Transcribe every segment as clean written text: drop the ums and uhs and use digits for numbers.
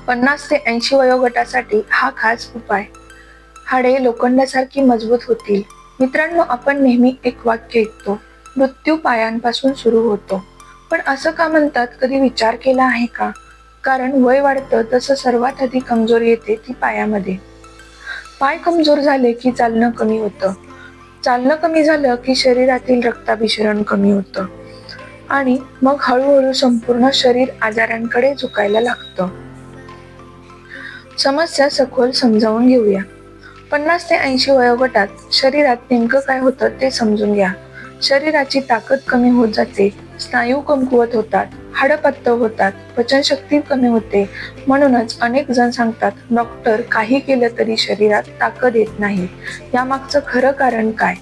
50 ते 80 वयोगटासाठी हा खास उपाय. हाडे लोखंडासारखी मजबूत होतील. मित्रांनो, आपण नेहमी एक वाक्य ऐकतो, मृत्यू पायांपासून सुरू होतो. पण असं का म्हणतात, कधी विचार केला आहे का? कारण वय वाढतं तसं सर्वात आधी कमजोरी येते ती पायामध्ये. पाय कमजोर झाले की चालणं कमी होतं. चालणं कमी झालं की शरीरातील रक्ताभिसरण कमी होतं. आणि मग हळूहळू संपूर्ण शरीर आजारांकडे झुकायला लागतं. समस्या सखोल समजावून घेऊया. 50 ते 80 वयोगटात शरीरात नेमकं काय होतं ते समजून घ्या. शरीराची ताकद कमी होत जाते, स्नायू कमकुवत होतात, हाडं पातळ होतात, पचनशक्ती कमी होते. म्हणूनच अनेक जण सांगतात, डॉक्टर काही केलं तरी शरीरात ताकद येत नाही. यामागचं खरं कारण काय?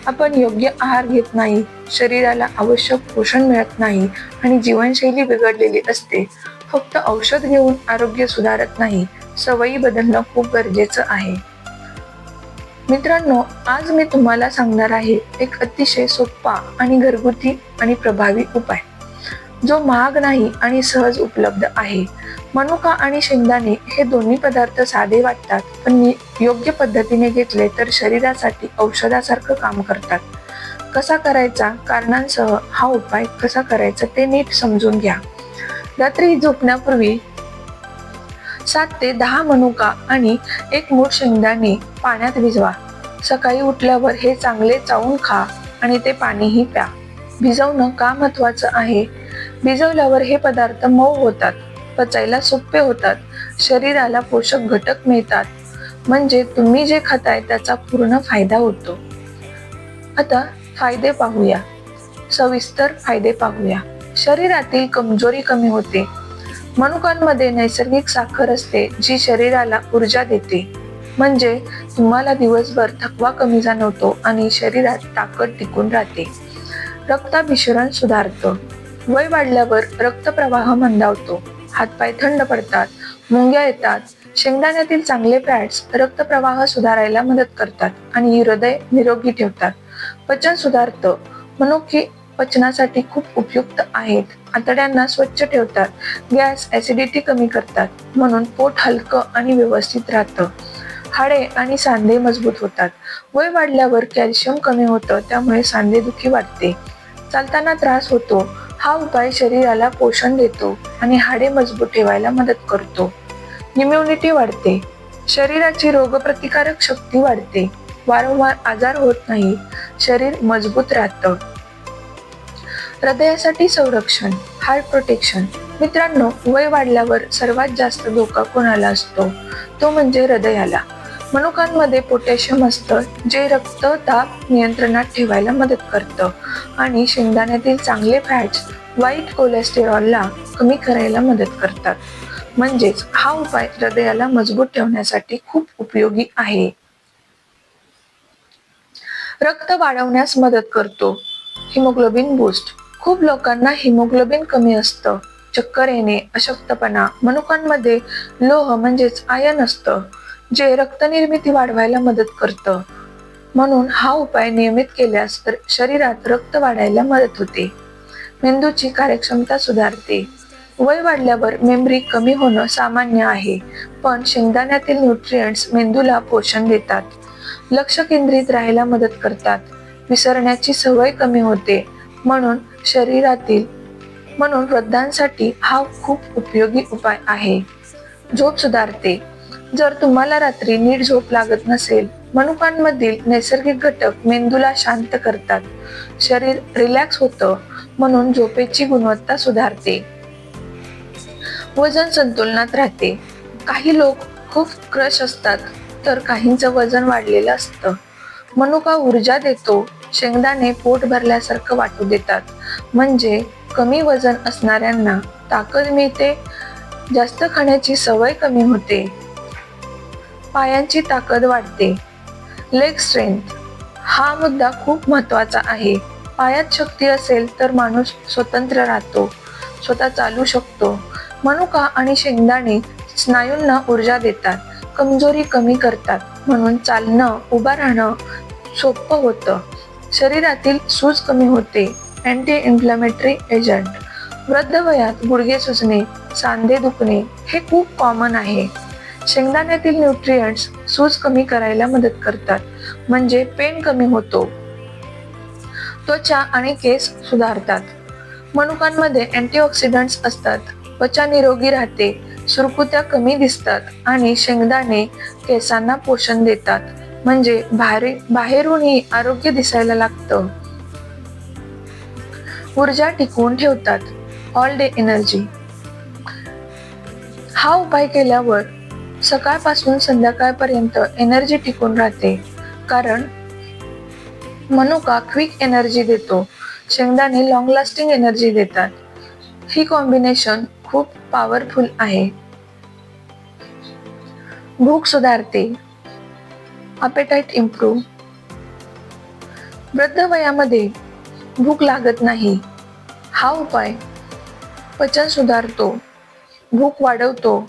आपण योग्य आहार घेत नाही, शरीराला आवश्यक पोषण मिळत नाही आणि जीवनशैली बिघडलेली असते. फक्त औषध घेऊन आरोग्य सुधारत नाही, सवयी बदलणं खूप गरजेचं आहे. मित्रांनो, आज मी तुम्हाला सांगणार आहे एक अतिशय सोपा आणि घरगुती आणि प्रभावी उपाय, जो महाग नाही आणि सहज उपलब्ध आहे. मनुका आणि शेंगदाणे हे दोन्ही पदार्थ साधे वाटतात, पण योग्य पद्धतीने घेतले तर शरीरासाठी औषधासारखं काम करतात. कसा करायचा, कारणांसह हा उपाय कसा करायचा ते नीट समजून घ्या. रात्री झोपण्यापूर्वी 7 ते 10 मनुका आणि 1 मूठ शेंगदाणे पाण्यात भिजवा. सकाळी उठल्यावर हे चांगले चावून खा आणि ते पाणीही प्या. भिजवणं का महत्वाचं आहे? भिजवल्यावर हे पदार्थ मऊ होतात, पचायला सोपे होतात, शरीराला पोषक घटक मिळतात. म्हणजे तुम्ही जे खाताय त्याचा पूर्ण फायदा होतो. आता फायदे पाहूया. सविस्तर फायदे पाहूया. शरीरातील कमजोरी कमी होते. मनुकांमध्ये नैसर्गिक साखर असते जी शरीराला ऊर्जा देते. म्हणजे तुम्हाला दिवसभर थकवा कमी जाणवतो आणि शरीरात ताकद टिकून राहते. रक्ताभिसरण सुधारतं. वय वाढल्यावर रक्तप्रवाह मंदावतो, हातपाय थंड पडतात, मुंग्या येतात. शेंगदाण्यातील चांगले फॅट्स रक्तप्रवाह सुधारायला मदत करतात आणि हृदय निरोगी ठेवतात. पचन सुधारतं. मनुके पचनासाठी खूप उपयुक्त आहेत. आतड्यांना स्वच्छ ठेवतात, गॅस ऍसिडिटी कमी करतात, म्हणून पोट हलकं आणि व्यवस्थित राहतं. हाडे आणि सांधे मजबूत होतात. वय वाढल्यावर कॅल्शियम कमी होतं, त्यामुळे सांधेदुखी वाढते, चालताना त्रास होतो. हा उपाय शरीराला पोषण देतो आणि हाडे मजबूत ठेवायला मदत करतो. इम्युनिटी वाढते. शरीराची रोगप्रतिकारक शक्ती वाढते. वारंवार आजार होत नाही, शरीर मजबूत राहतं. हृदयासाठी संरक्षण, हार्ट प्रोटेक्शन. मित्रांनो, वय वाढल्यावर सर्वात जास्त धोका कोणाला असतो? तो म्हणजे हृदयाला. मनुकांमध्ये पोटॅशियम असतं, जे रक्तदाब नियंत्रणात ठेवायला मदत करतं आणि शेंगदाण्यातील चांगले फॅट्स वाईट कोलेस्टेरॉलला कमी करायला मदत करतात. म्हणजेच हा उपाय हृदयाला मजबूत ठेवण्यासाठी खूप उपयोगी आहे. रक्त वाढवण्यास मदत करतो. Haemoglobin boost. खूप लोकांना हिमोग्लोबिन कमी असतं, चक्कर येणे, अशक्तपणा. मनुकांमध्ये लोह म्हणजेच आयर्न असतं, जे रक्तनिर्मिती वाढवायला मदत करतं. म्हणून हा उपाय नियमित केल्यास शरीरात रक्त वाढायला मदत होते. मेंदूची कार्यक्षमता सुधारते. वय वाढल्यावर मेमरी कमी होणं सामान्य आहे, पण शेंगदाण्यातील न्यूट्रिएंट्स मेंदूला पोषण देतात, लक्ष केंद्रित राहायला मदत करतात, विसरण्याची सवय कमी होते. म्हणून वृद्धांसाठी हा खूप उपयोगी उपाय आहे. झोप सुधारते. जर तुम्हाला रात्री नीट झोप लागत नसेल, मनुकांमधील नैसर्गिक घटक मेंदूला शांत करतात, शरीर रिलॅक्स होतं, म्हणून झोपेची गुणवत्ता सुधारते. वजन संतुलनात राहते. काही लोक खूप क्रश असतात, तर काहींचं वजन वाढलेलं असतं. मनुका ऊर्जा देतो. शेंगदाणे पोट भरल्यासारखं वाटू देतात. म्हणजे कमी वजन असणाऱ्यांना ताकद मिळते, जास्त खाण्याची सवय कमी होते. पायांची ताकद वाढते. Leg strength. हा मुद्दा खूप महत्त्वाचा आहे. पायात शक्ती असेल तर माणूस स्वतंत्र राहतो, स्वतः चालू शकतो. मनुका आणि शेंगदाणे स्नायूंना ऊर्जा देतात, कमजोरी कमी करतात, म्हणून चालणं, उभं राहणं सोपं होतं. शरीरातील सूज कमी होते. Anti inflammatory agent. वृद्ध वयात गुडघे सुजणे, सांधे दुखणे हे खूप कॉमन आहे. शेंगदाण्यातील न्यूट्रिएंट्स सूज कमी करायला मदत करतात, म्हणजे पेन कमी होतो. त्वचा आणि केस सुधारतात. मनुकांमध्ये अँटीऑक्सिडंट्स असतात. त्वचा निरोगी राहते, सुरकुत्या कमी दिसतात आणि शेंगदाणे केसांना पोषण देतात, म्हणजे बाहेरूनही आरोग्य दिसायला लागतं. ऊर्जा टिकवून ठेवतात. All day energy. हा उपाय केल्यावर सकाळपासून संध्याकाळपर्यंत एनर्जी टिकून राहते, कारण मनुका क्विक एनर्जी देतो, शेंगदाणे लॉंग लास्टिंग एनर्जी देतात. ही कॉम्बिनेशन खूप पॉवरफुल आहे. भूक सुधारते. Appetite improve. वृद्ध वयामध्ये भूक लागत नाही. हा उपाय पचन सुधारतो, भूक वाढवतो,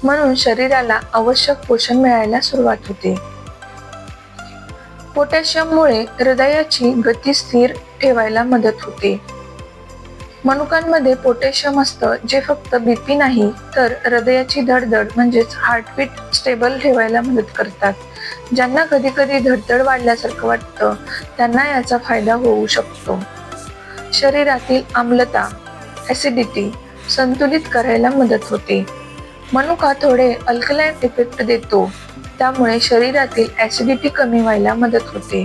म्हणून शरीराला आवश्यक पोषण मिळायला सुरुवात होते. पोटॅशियममुळे हृदयाची गती स्थिर ठेवायला मदत होते. मनुकांमध्ये पोटॅशियम असतं, जे फक्त बीपी नाही तर हृदयाची धडधड म्हणजेच हार्टबीट स्टेबल ठेवायला मदत करतात. ज्यांना कधी कधी धडधड वाढल्यासारखं वाटतं त्यांना याचा फायदा होऊ शकतो. शरीरातील आम्लता, ऍसिडिटी संतुलित करायला मदत होते. मनुका थोडे अल्कलाइन इफेक्ट देतो, त्यामुळे शरीरातील ऍसिडिटी कमी व्हायला मदत होते.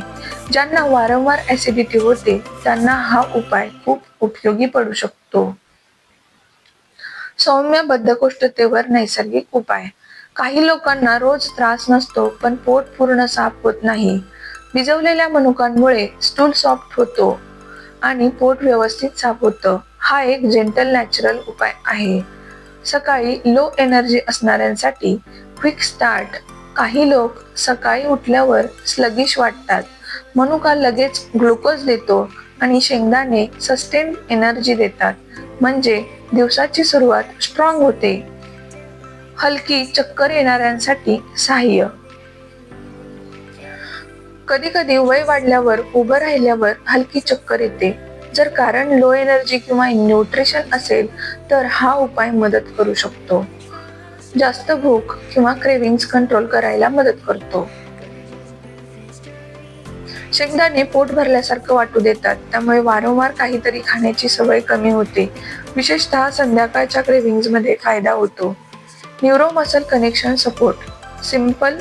ज्यांना वारंवार ऍसिडिटी होते त्यांना हा उपाय खूप उपयोगी पडू शकतो. सौम्य बद्धकोष्ठतेवर नैसर्गिक उपाय. काही लोकांना रोज त्रास नसतो, पण पोट पूर्ण साफ होत नाही. भिजवलेल्या मनुकांमुळे स्टूल सॉफ्ट होतो आणि पोट व्यवस्थित साफ होतं. हा एक जेंटल नॅचरल उपाय आहे. सकाळी लो एनर्जी असणाऱ्यांसाठी क्विक स्टार्ट. काही लोक सकाळी उठल्यावर स्लगिश वाटतात. मनुका लगेच ग्लुकोज देतो आणि शेंगदाणे सस्टेन एनर्जी देतात, म्हणजे दिवसाची सुरुवात स्ट्रॉंग होते. हलकी चक्कर येणाऱ्यांसाठी सहाय्य. कधी कधी वय वाढल्यावर उभं राहिल्यावर हलकी चक्कर येते. जर कारण लो एनर्जी किंवा न्यूट्रिशन असेल तर हा उपाय मदत करू शकतो. जास्त भूक किंवा क्रेविंग्स कंट्रोल करायला मदत करतो. शेंगदाणे पोट भरल्यासारखं वाटू देतात, त्यामुळे वारंवार काहीतरी खाण्याची सवय कमी होते. विशेषतः संध्याकाळच्या क्रेविंग्ज मध्ये फायदा होतो. Neuro muscle connection support. Simple.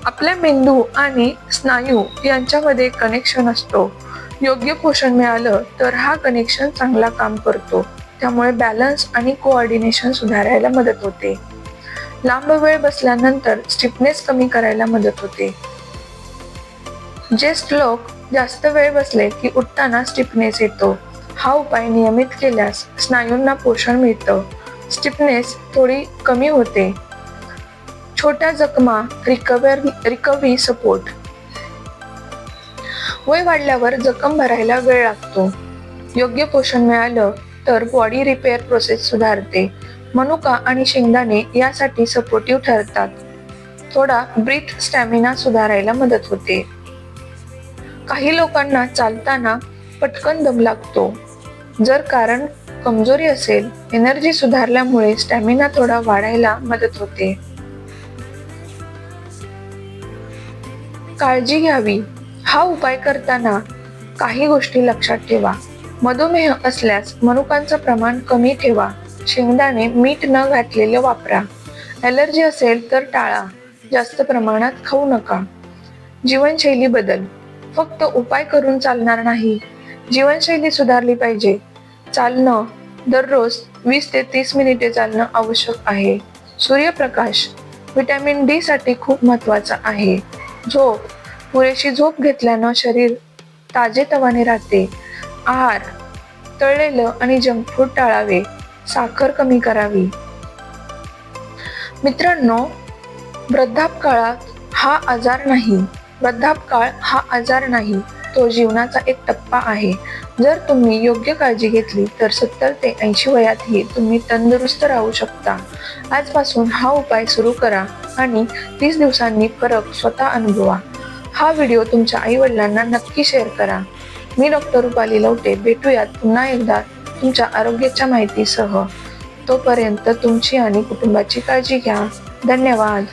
आपल्या मेंदू आणि स्नायू यांच्यामध्ये कनेक्शन असतो. योग्य पोषण मिळालं तर हा कनेक्शन चांगला काम करतो, त्यामुळे बॅलन्स आणि कोऑर्डिनेशन सुधारायला मदत होते. लांब वेळ बसल्यानंतर स्टिफनेस कमी करायला मदत होते. ज्येष्ठ लोक जास्त वेळ बसले की उठताना स्टिफनेस येतो. हा उपाय नियमित केल्यास स्नायूंना पोषण मिळतं, स्टिफनेस थोडी कमी होते. छोट्या जखमा रिकव्हरी सपोर्ट. वय वाढल्यावर जखम भरायला वेळ लागतो. योग्य पोषण मिळालं तर बॉडी रिपेअर प्रोसेस सुधारते. मनुका आणि शेंगदाणे यासाठी सपोर्टिव्ह ठरतात. थोडा ब्रीथ स्टॅमिना सुधारायला मदत होते. काही लोकांना चालताना पटकन दम लागतो. जर कारण कमजोरी असेल, एनर्जी सुधारल्यामुळे स्टॅमिना थोडा वाढायला मदत होते. काळजी घ्यावी. हा उपाय करताना काही गोष्टी लक्षात ठेवा. मधुमेह असल्यास मनुकांचं प्रमाण कमी ठेवा. शेंगदाणे मीठ न घातलेले वापरा. ॲलर्जी असेल तर टाळा. जास्त प्रमाणात खाऊ नका. जीवनशैली बदल. फक्त उपाय करून चालणार नाही, जीवनशैली सुधारली पाहिजे. चालणं, दररोज 20 ते 30 मिनिटे चालणं आवश्यक आहे. सूर्यप्रकाश व्हिटॅमिन डी साठी खूप महत्त्वाचा आहे. झोप. पुरेशी झोप घेतल्यानं शरीर ताजेतवाने राहते. आहार. तळलेलं आणि जंक फूड टाळावे. साखर कमी करावी. मित्रांनो, वृद्धापकाळ हा आजार नाही, तो जीवनाचा एक टप्पा आहे. जर तुम्ही योग्य काळजी घेतली तर 70 ते 80 वयातही तुम्ही तंदुरुस्त राहू शकता. आजपासून हा उपाय सुरू करा आणि 30 दिवसांनी फरक स्वतः अनुभवा. हा व्हिडिओ तुमच्या आई-वडिलांना नक्की शेअर करा. मी डॉक्टर रुपाली लवटे. भेटूयात पुन्हा एकदा तुमच्या आरोग्याच्या माहितीसह. तोपर्यंत तुमची आणि कुटुंबाची काळजी घ्या. धन्यवाद.